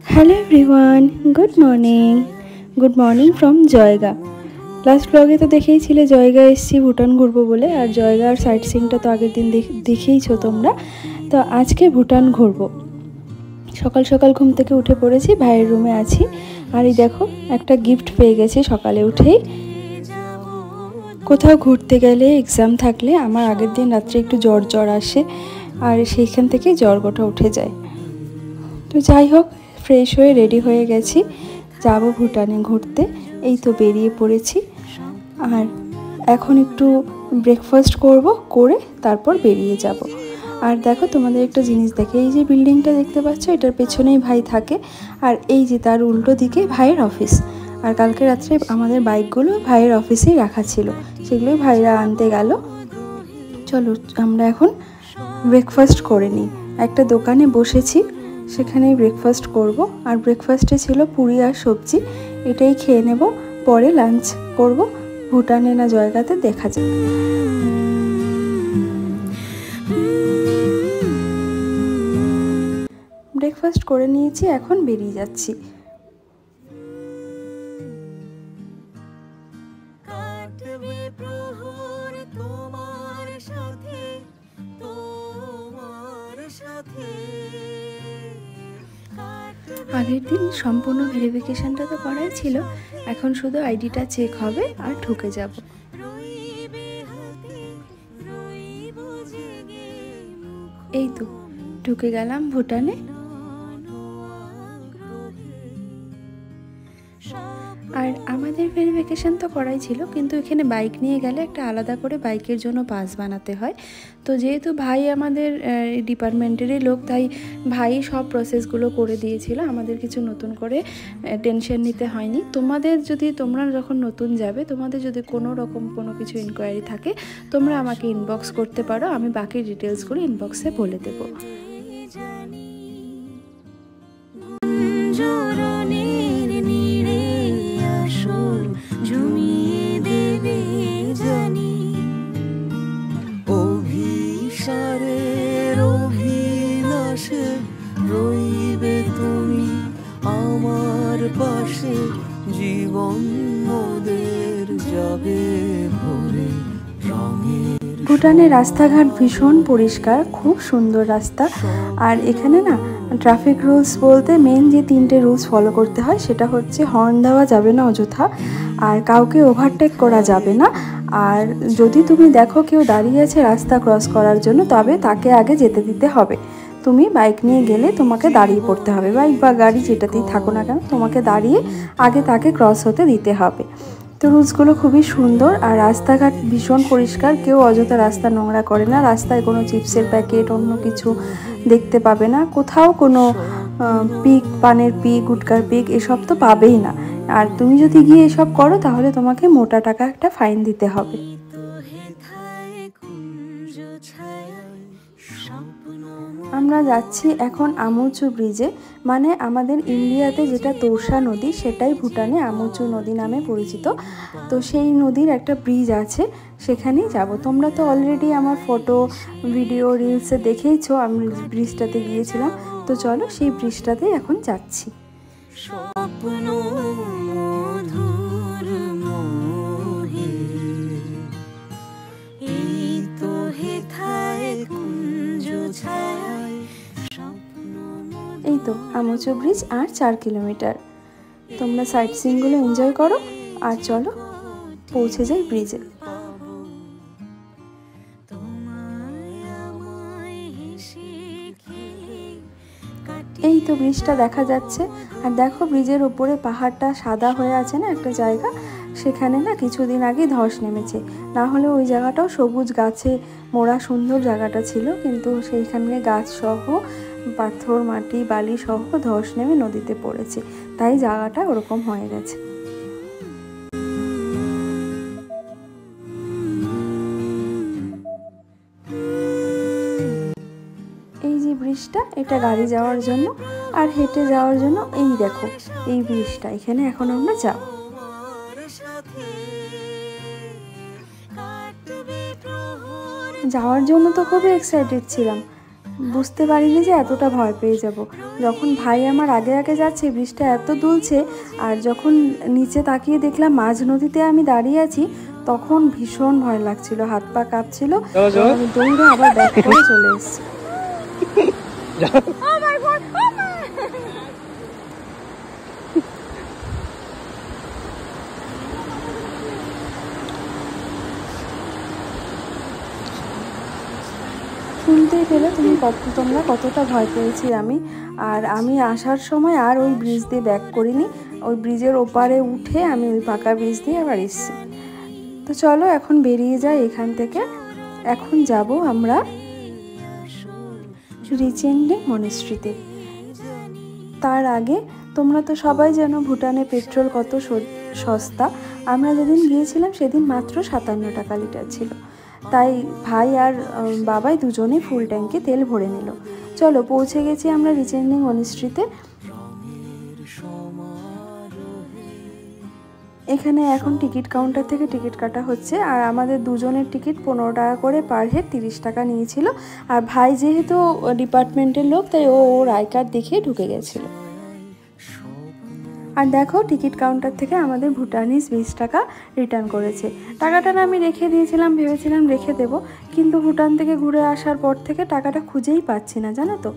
Hello everyone, good morning from Jaigaon. Last ব্লগে তো দেখেইছিলে জয়গা এসেছি ভুটান ঘুরবো বলে, আর জয়গার সাইট সিনটা তো আগের দিন দেখেইছো তোমরা। তো আজকে ভুটান ঘুরবো। সকাল সকাল ঘুম থেকে উঠে পড়েছি, ভাইয়ের রুমে আছি। আর এই দেখো একটা গিফট পেয়ে গেছি সকালে উঠেই। কোথাও ঘুরতে গেলে এক্সাম থাকলে আমার আগের দিন রাত্রে একটু জ্বর আসে, আর সেইখান থেকে জ্বরটা উঠে যায়। তো যাই হোক, ফ্রেশ হয়ে রেডি হয়ে গেছি, যাব ভুটানে ঘুরতে। এই তো বেরিয়ে পড়েছি, আর এখন একটু ব্রেকফাস্ট করে তারপর বেরিয়ে যাব। আর দেখো তোমাদের একটা জিনিস দেখে, এই যে বিল্ডিংটা দেখতে পাচ্ছ, এটার পেছনেই ভাই থাকে, আর এই যে তার উল্টো দিকে ভাইয়ের অফিস। আর কালকে রাত্রে আমাদের বাইকগুলো ভাইয়ের অফিসেই রাখা ছিল, সেগুলোই ভাইরা আনতে গেল। চলো আমরা এখন ব্রেকফাস্ট করে নিই। একটা দোকানে বসেছি, সেখানেই ব্রেকফাস্ট করব। আর ব্রেকফাস্টে ছিল পুরি আর সবজি, এটাই খেয়ে নেব। পরে লাঞ্চ করব ভুটানে না জয়গাতে, দেখা যাক। ব্রেকফাস্ট করে নিয়েছি, এখন বেরিয়ে যাচ্ছি। আগের দিন সম্পূর্ণ ভেরিফিকেশনটা তো করাই ছিল, এখন শুধু আইডিটা চেক হবে আর ঢুকে যাব। এই তো ঢুকে গেলাম ভুটানে। আর আমাদের ভেরিফিকেশন তো করাই ছিল, কিন্তু এখানে বাইক নিয়ে গেলে একটা আলাদা করে বাইকের জন্য পাস বানাতে হয়। তো যেহেতু ভাই আমাদের ডিপার্টমেন্টেরই লোক, তাই ভাই সব প্রসেসগুলো করে দিয়েছিল, আমাদের কিছু নতুন করে টেনশন নিতে হয়নি। তোমরা যখন নতুন যাবে, তোমাদের যদি কোনো রকম কোনো কিছু ইনকোয়ারি থাকে, তোমরা আমাকে ইনবক্স করতে পারো, আমি বাকি ডিটেলসগুলো ইনবক্সে বলে দেবো। ভুটানের রাস্তাঘাট ভীষণ পরিষ্কার, খুব সুন্দর রাস্তা। আর এখানে না ট্রাফিক রুলস বলতে মেন যে 3টে রুলস ফলো করতে হয়, সেটা হচ্ছে হর্ন দেওয়া যাবে না অযথা, আর কাউকে ওভারটেক করা যাবে না। আর যদি তুমি দেখো কেউ দাঁড়িয়ে আছে রাস্তা ক্রস করার জন্য, তবে তাকে আগে যেতে দিতে হবে। তুমি বাইক নিয়ে গেলে তোমাকে দাঁড়িয়ে পড়তে হবে, বাইক বা গাড়ি যেটাতেই থাকো না কেন, তোমাকে দাঁড়িয়ে আগে তাকে ক্রস হতে দিতে হবে। তো রুলসগুলো খুবই সুন্দর, আর রাস্তাঘাট ভীষণ পরিষ্কার, কেউ অযথা রাস্তা নোংরা করে না। রাস্তায় কোনো চিপসের প্যাকেট অন্য কিছু দেখতে পাবে না, কোথাও কোনো পিক, পানের পিক, গুটকার পিক এসব তো পাবেই না। আর তুমি যদি গিয়ে এসব করো, তাহলে তোমাকে মোটা টাকা একটা ফাইন দিতে হবে। আমরা যাচ্ছি এখন আমুচু ব্রিজে, মানে আমাদের ইন্ডিয়াতে যেটা তোরসা নদী, সেটাই ভুটানে আমুচু নদী নামে পরিচিত। তো সেই নদীর একটা ব্রিজ আছে, সেখানেই যাব। তোমরা তো অলরেডি আমার ফটো, ভিডিও, রিলসে দেখেইছো আমি ব্রিজটাতে গিয়েছিলাম। তো চলো সেই ব্রিজটাতেই এখন যাচ্ছি। এই তো আমুচু ব্রিজ, আর 4 কিলোমিটার। তোমরা সাইট সিনগুলো এনজয় করো, আর চলো পৌঁছে যাই ব্রিজে। এই তো ব্রিজটা দেখা যাচ্ছে, আর দেখো ব্রিজের উপরে পাহাড়টা সাদা হয়ে আছে না একটা জায়গা, সেখানে না কিছুদিন আগে ধস নেমেছে। না হলে ওই জায়গাটাও সবুজ গাছে মোড়া সুন্দর জায়গাটা ছিল, কিন্তু সেইখানে গাছ সহ পাথর, মাটি, বালি সহ ধস নেমে নদীতে পড়েছে, তাই জায়গাটা ওরকম হয়ে গেছে। এই যে ব্রিজটা, এটা গাড়ি যাওয়ার জন্য, আর হেঁটে যাওয়ার জন্য এই দেখো এই ব্রিজটা, এখানে এখন আমরা যাব। যাওয়ার জন্য তো খুবই এক্সাইটেড ছিলাম, বুঝতে পারিনি যে এতটা ভয় পেয়ে যাব। যখন ভাই আমার আগে আগে যাচ্ছে, বৃষ্টিটা এত দুলছে, আর যখন নিচে তাকিয়ে দেখলাম মাঝ নদীতে আমি দাঁড়িয়ে আছি, তখন ভীষণ ভয় লাগছিল, হাত পা কাঁপছিল। আমি দৌড়ে আবার ব্যাক করে চলে এসেছি। শুনতেই পেলে তোমরা কতটা ভয় পেয়েছি আমি। আর আমি আসার সময় আর ওই ব্রিজ দিয়ে ব্যাক করিনি, ওই ব্রিজের ওপারে উঠে আমি ওই পাকা ব্রিজ দিয়ে আবার এসেছি। তো চলো এখন বেরিয়ে যাই এখান থেকে। এখন যাব আমরা রিচেনডিং মনেস্ট্রিতে। তার আগে তোমরা তো সবাই জানো ভুটানে পেট্রোল কত সস্তা। আমরা যেদিন গিয়েছিলাম সেদিন মাত্র 57 টাকা লিটার ছিল। তাই ভাই আর বাবাই দুজনেই ফুল ট্যাঙ্কে তেল ভরে নিল। চলো পৌঁছে গেছি আমরা রিচেনডিং মনেস্ট্রিতে। এখানে এখন টিকিট কাউন্টার থেকে টিকিট কাটা হচ্ছে, আর আমাদের দুজনের টিকিট 15 টাকা করে পার হেড, 30 টাকা নিয়েছিল। আর ভাই যেহেতু ডিপার্টমেন্টের লোক, তাই ওর আই কার্ড দেখিয়ে ঢুকে গেছিল। আর দেখো টিকিট কাউন্টার থেকে আমাদের ভুটানিজ 20 টাকা রিটার্ন করেছে। টাকাটা আমি রেখে দিয়েছিলাম, ভেবেছিলাম রেখে দেবো, কিন্তু ভুটান থেকে ঘুরে আসার পর থেকে টাকাটা খুঁজেই পাচ্ছি না, জানো তো।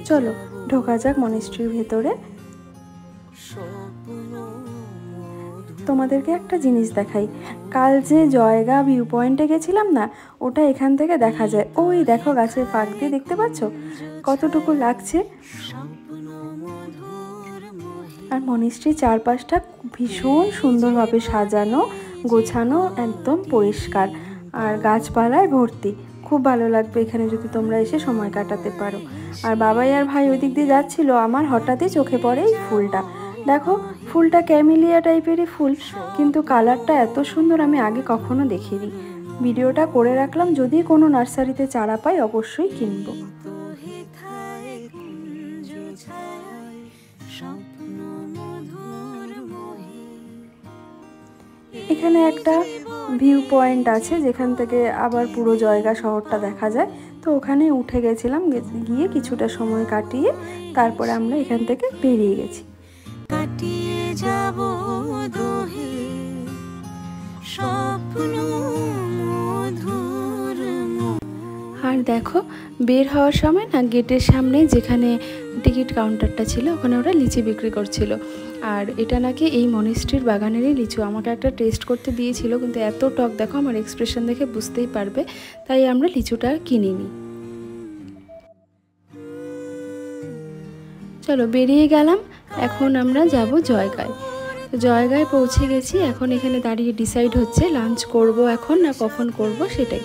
চলো ঢোকা যাক মনেস্ট্রির ভেতরে। তোমাদেরকে একটা জিনিস দেখাই। কাল যে জয়গা ভিউ পয়েন্টে গেছিলাম না, ওটা এখান থেকে দেখা যায়। ওই দেখো গাছের ফাঁক দিয়ে, দেখতে পাচ্ছ কতটুকু লাগছে। আর মনেস্ট্রির চারপাশটা ভীষণ সুন্দরভাবে সাজানো গোছানো, একদম পরিষ্কার, আর গাছপালায় ভর্তি। খুব ভালো লাগবে এখানে যদি তোমরা এসে সময় কাটাতে পারো। আর বাবাই আর ভাই ওই দিক দিয়ে যাচ্ছিল, আমার হঠাৎই চোখে পড়ে এই ফুলটা। দেখো ফুলটা ক্যামেলিয়া টাইপেরই ফুল, কিন্তু কালারটা এত সুন্দর আমি আগে কখনো দেখিনি। ভিডিওটা করে রাখলাম, যদি কোনো নার্সারিতে চারা পাই অবশ্যই কিনবো। এখানে একটা ভিউ পয়েন্ট আছে যেখান থেকে আবার পুরো জয়গা শহরটা দেখা যায়। তো ওখানে উঠে গেছিলাম, গিয়ে কিছুটা সময় কাটিয়ে তারপরে আমরা এখান থেকে বেরিয়ে গেছি। আর দেখো বের হওয়ার সময় না, গেটের সামনে যেখানে টিকিট কাউন্টারটা ছিল ওখানে ওরা লিচি বিক্রি করছিল। আর এটা নাকি এই মনেস্ট্রির বাগানেরই লিচু। আমাকে একটা টেস্ট করতে দিয়েছিল, কিন্তু এত টক, দেখো আমার এক্সপ্রেশন দেখে বুঝতেই পারবে, তাই আমরা লিচুটা কিনিনি। চলো বেরিয়ে গেলাম। এখন আমরা যাব জয়গায়। জয়গায় পৌঁছে গেছি। এখন এখানে দাঁড়িয়ে ডিসাইড হচ্ছে লাঞ্চ করব এখন না কখন করব সেটাই।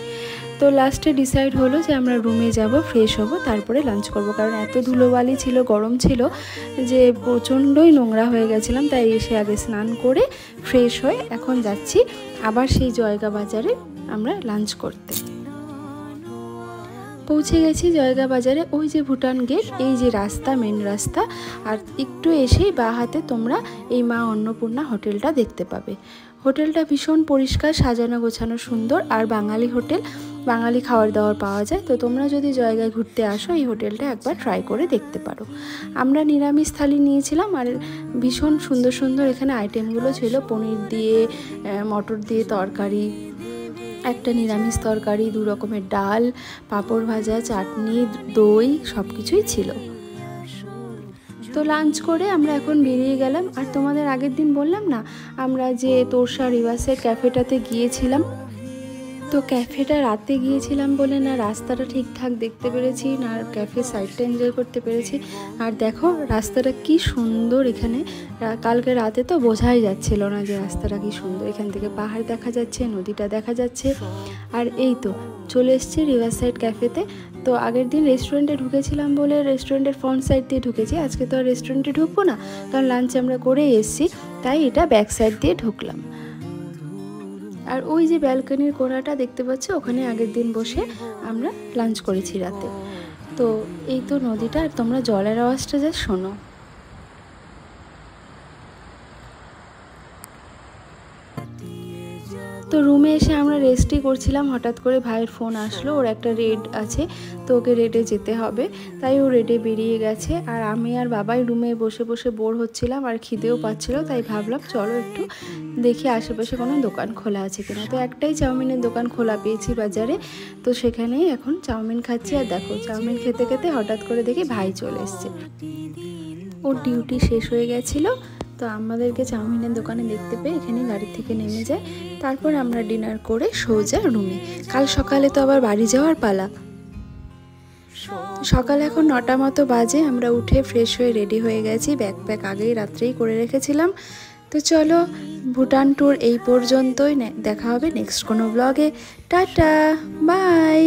তো লাস্টে ডিসাইড হলো যে আমরা রুমে যাব, ফ্রেশ হব, তারপরে লাঞ্চ করব। কারণ এত ধুলোবালি ছিল, গরম ছিল যে প্রচণ্ডই নোংরা হয়ে গেছিলাম। তাই এসে আগে স্নান করে ফ্রেশ হয়ে এখন যাচ্ছি আবার সেই জয়গা বাজারে আমরা লাঞ্চ করতে। পৌঁছে গেছি জয়গা বাজারে। ওই যে ভুটান গেট, এই যে রাস্তা, মেন রাস্তা, আর একটু এসেই বাঁ হাতে তোমরা এই মা অন্নপূর্ণা হোটেলটা দেখতে পাবে। হোটেলটা ভীষণ পরিষ্কার, সাজানো গোছানো, সুন্দর, আর বাঙালি হোটেল, বাঙালি খাবার দাবার পাওয়া যায়। তো তোমরা যদি জয়গায় ঘুরতে আসো এই হোটেলটা একবার ট্রাই করে দেখতে পারো। আমরা নিরামিষ থালি নিয়েছিলাম, আর ভীষণ সুন্দর সুন্দর এখানে আইটেমগুলো ছিল। পনির দিয়ে, মটর দিয়ে তরকারি, একটা নিরামিষ তরকারি, 2 রকমের ডাল, পাঁপড় ভাজা, চাটনি, দই, সব কিছুই ছিল। তো লাঞ্চ করে আমরা এখন বেরিয়ে গেলাম। আর তোমাদের আগের দিন বললাম না আমরা যে তোরসা রিভার্সাইড ক্যাফেটাতে গিয়েছিলাম, তো ক্যাফেটা রাতে গিয়েছিলাম বলে না রাস্তাটা ঠিকঠাক দেখতে পেরেছি, না ক্যাফে সাইডটা এনজয় করতে পেরেছি। আর দেখো রাস্তাটা কি সুন্দর। এখানে কালকে রাতে তো বোঝাই যাচ্ছিল না যে রাস্তাটা কি সুন্দর। এখান থেকে পাহাড় দেখা যাচ্ছে, নদীটা দেখা যাচ্ছে। আর এই তো চলে এসেছি রিভারসাইড ক্যাফেতে। তো আগের দিন রেস্টুরেন্টে ঢুকেছিলাম বলে রেস্টুরেন্টের ফ্রন্ট সাইড দিয়ে ঢুকেছি। আজকে তো আর রেস্টুরেন্টে ঢুকবো না, কারণ লাঞ্চ আমরা করেই এসেছি, তাই এটা ব্যাক সাইড দিয়ে ঢুকলাম। আর ওই যে ব্যালকনির কোণাটা দেখতে পাচ্ছ, ওখানে আগের দিন বসে আমরা লাঞ্চ করেছি রাতে। তো এই তো নদীটা, আর তোমরা জলের আওয়াজটা যা শোনো। তো রুমে এসে আমরা রেস্টই করছিলাম, হঠাৎ করে ভাইয়ের ফোন আসলো, ওর একটা রেড আছে, তো ওকে রেডে যেতে হবে, তাই ও রেডে বেরিয়ে গেছে। আর আমি আর বাবাই রুমে বসে বসে বোর হচ্ছিলাম, আর খিদেও পাচ্ছিল, তাই ভাবলাম চলো একটু দেখি আশেপাশে কোনো দোকান খোলা আছে কিনা। তো একটাই চাউমিনের দোকান খোলা পেয়েছি বাজারে, তো সেখানেই এখন চাউমিন খাচ্ছি। আর দেখো চাউমিন খেতে খেতে হঠাৎ করে দেখি ভাই চলে এসছে, ওর ডিউটি শেষ হয়ে গেছিলো, তো আমাদেরকে চাউমিনের দোকানে দেখতে পেয়ে এখানে গাড়ি থেকে নেমে যায়। তারপর আমরা ডিনার করে সোজা রুমে, কাল সকালে তো আবার বাড়ি যাওয়ার পালা। সকাল এখন 9টা মতো বাজে, আমরা উঠে ফ্রেশ হয়ে রেডি হয়ে গেছি, ব্যাকপ্যাক আগেই রাত্রেই করে রেখেছিলাম। তো চলো ভুটান ট্যুর এই পর্যন্তই, দেখা হবে নেক্সট কোনো ব্লগে। Tata, by.